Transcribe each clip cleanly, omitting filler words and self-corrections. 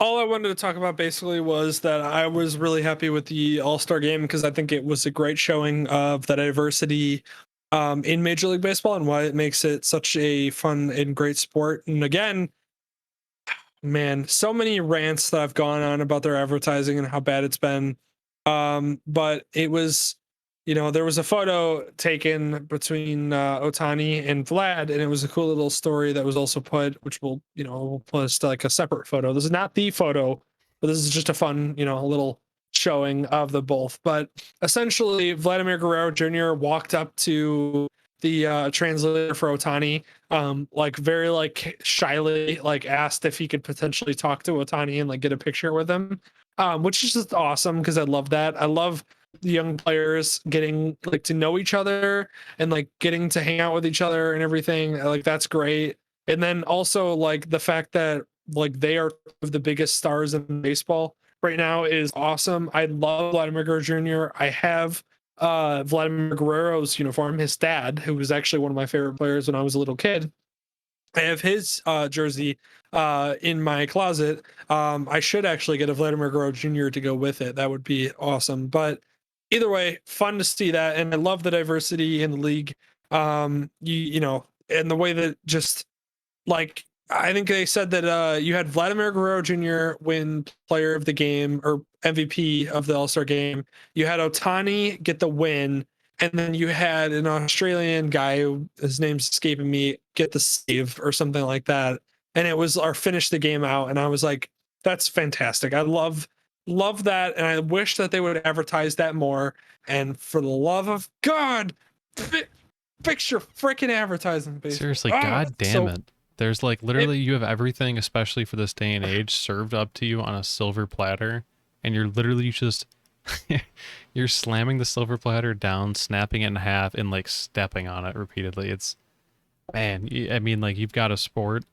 all I wanted to talk about basically was that I was really happy with the All Star Game because I think it was a great showing of the diversity in Major League Baseball and why it makes it such a fun and great sport. And again, man, so many rants that I've gone on about their advertising and how bad it's been. But it was, there was a photo taken between Ohtani and Vlad, and it was a cool little story that was also put, which we'll post like a separate photo. This is not the photo, but this is just a fun, little showing of the both. But essentially, Vladimir Guerrero Jr. walked up to the translator for Ohtani, like very like shyly like asked if he could potentially talk to Ohtani and like get a picture with him, which is just awesome because I love that. I love the young players getting like to know each other and like getting to hang out with each other and everything. Like that's great. And then also like the fact that like they are the biggest stars in baseball right now is awesome. I love Vladimir Guerrero Jr. I have Vladimir Guerrero's uniform. His dad, who was actually one of my favorite players when I was a little kid, I have his jersey in my closet. I should actually get a Vladimir Guerrero Jr. to go with it. That would be awesome. But either way, fun to see that, and I love the diversity in the league. And the way that just like I think they said that you had Vladimir Guerrero Jr. win Player of the Game or MVP of the All Star Game. You had Ohtani get the win, and then you had an Australian guy who his name's escaping me get the save or something like that. And it was our finish the game out, and I was like, "That's fantastic! I love that, and I wish that they would advertise that more. And for the love of God, fix your freaking advertising, baseball. Seriously, god damn it. There's like literally it, you have everything, especially for this day and age, served up to you on a silver platter, and you're literally just you're slamming the silver platter down, snapping it in half, and like stepping on it repeatedly. It's man, I mean, like you've got a sport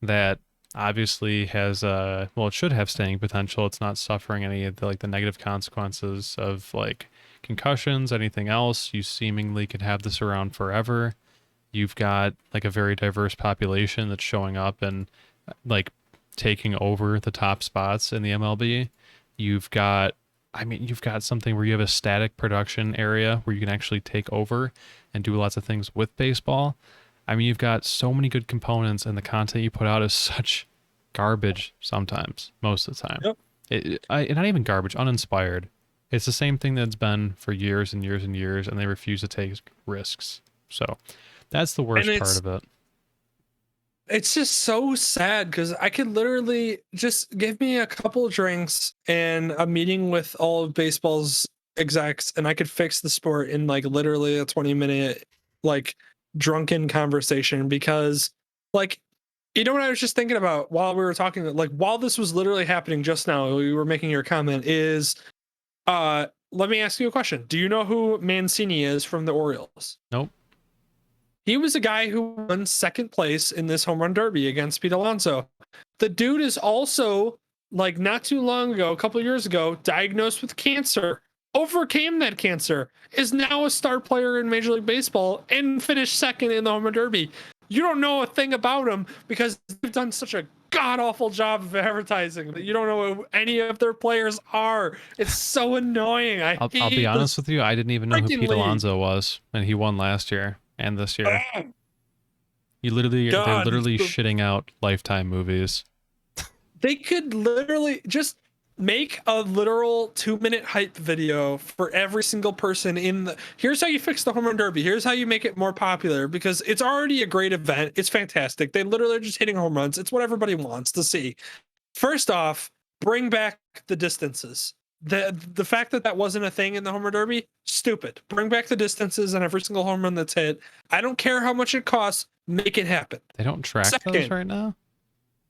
that obviously has well, it should have staying potential. It's not suffering any of the like the negative consequences of like concussions, anything else. You seemingly could have this around forever. You've got like a very diverse population that's showing up and like taking over the top spots in the MLB. You've got you've got something where you have a static production area where you can actually take over and do lots of things with baseball. I mean, you've got so many good components, and the content you put out is such garbage sometimes, most of the time. Yep. Not even garbage, uninspired. It's the same thing that's been for years and years and years, and they refuse to take risks. So that's the worst part of it. It's just so sad because I could literally just give me a couple drinks and a meeting with all of baseball's execs, and I could fix the sport in like literally a 20-minute like drunken conversation. Because like what I was just thinking about while we were talking, like while this was literally happening just now, we were making your comment is let me ask you a question. Do you know who Mancini is from the Orioles? Nope. He was a guy who won second place in this home run derby against Pete Alonso. The dude is also, like, not too long ago, a couple of years ago, diagnosed with cancer, overcame that cancer, is now a star player in Major League Baseball, and finished second in the home run derby. You don't know a thing about him because they've done such a god awful job of advertising that you don't know who any of their players are. It's so annoying. I'll be honest with you, I didn't even know who Pete Alonso was, and he won last year and this year. They're literally shitting out Lifetime movies. They could literally just make a literal 2-minute hype video for every single person in the here's how you fix the home run derby, here's how you make it more popular, because it's already a great event. It's fantastic. They literally are just hitting home runs. It's what everybody wants to see. First off, bring back the distances. The fact that that wasn't a thing in the home run derby, stupid. Bring back the distances on every single home run that's hit. I don't care how much it costs, make it happen. They don't track those right now?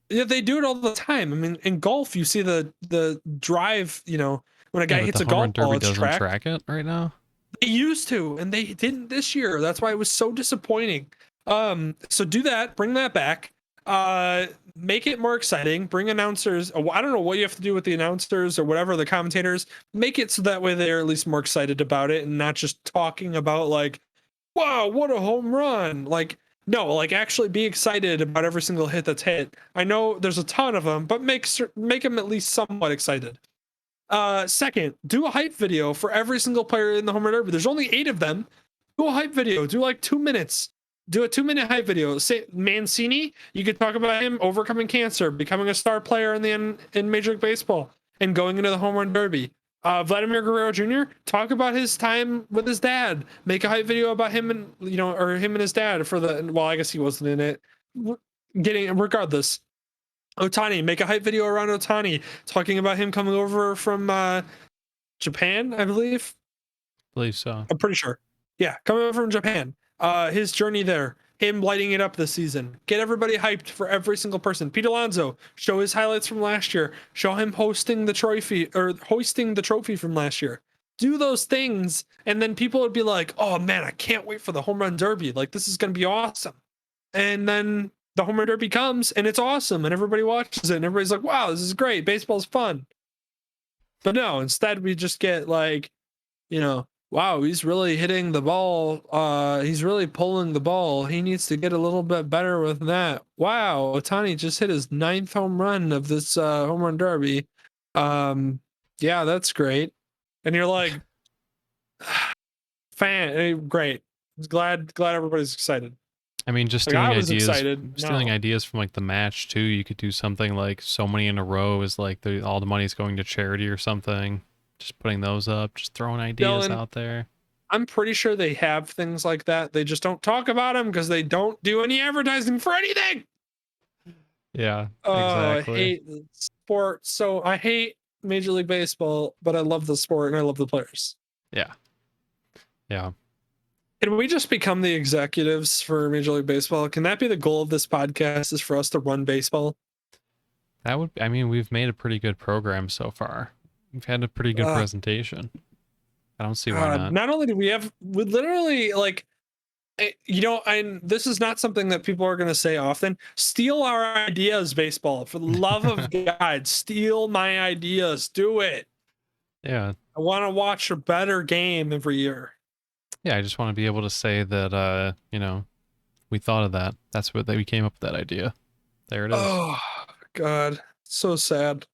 Yeah, they do it all the time. I mean, in golf, you see the drive, when a guy hits a golf ball, it's doesn't track it right now. They used to, and they didn't this year. That's why it was so disappointing. So do that, bring that back. Make it more exciting. Bring announcers. I don't know what you have to do with the announcers or whatever, the commentators. Make it so that way they're at least more excited about it and not just talking about like, wow, what a home run. Like, No, like actually be excited about every single hit that's hit. I know there's a ton of them, but make them at least somewhat excited. Second, do a hype video for every single player in the home run derby. There's only 8 of them. Do a hype video. Do like 2 minutes. Do a 2-minute hype video. Say Mancini, you could talk about him overcoming cancer, becoming a star player in Major League Baseball, and going into the home run derby. Vladimir Guerrero Jr., talk about his time with his dad. Make a hype video about him and or him and his dad for the. Well, I guess he wasn't in it. Regardless. Ohtani, make a hype video around Ohtani, talking about him coming over from Japan, I believe. So. I'm pretty sure. Yeah, coming over from Japan. His journey there, him lighting it up this season. Get everybody hyped for every single person. Pete Alonso, show his highlights from last year. Show him hosting the trophy from last year. Do those things, and then people would be like, "Oh man, I can't wait for the home run derby! Like this is gonna be awesome." And then the home run derby comes, and it's awesome, and everybody watches it, and everybody's like, "Wow, this is great! Baseball's fun." But no, instead we just get like, wow, he's really hitting the ball. He's really pulling the ball. He needs to get a little bit better with that. Wow, Ohtani just hit his 9th home run of this home run derby. Yeah, that's great. And you're like, great. Glad everybody's excited. I mean, just Like, stealing I was ideas, excited. stealing No. ideas from like the match too. You could do something like so many in a row is like all the money's going to charity or something. Just putting those up, just throwing ideas Dylan, out there. I'm pretty sure they have things like that. They just don't talk about them because they don't do any advertising for anything. Yeah, Oh, I exactly. hate the sport. So I hate Major League Baseball, but I love the sport and I love the players. Yeah. Yeah. Can we just become the executives for Major League Baseball? Can that be the goal of this podcast, is for us to run baseball? That would, I mean, we've made a pretty good program so far. We've had a pretty good presentation. I don't see why not. Not only do we literally like, and this is not something that people are going to say often. Steal our ideas, baseball. For the love of God, steal my ideas. Do it. Yeah. I want to watch a better game every year. Yeah, I just want to be able to say that, we thought of that. That's what we came up with that idea. There it is. Oh, God. So sad.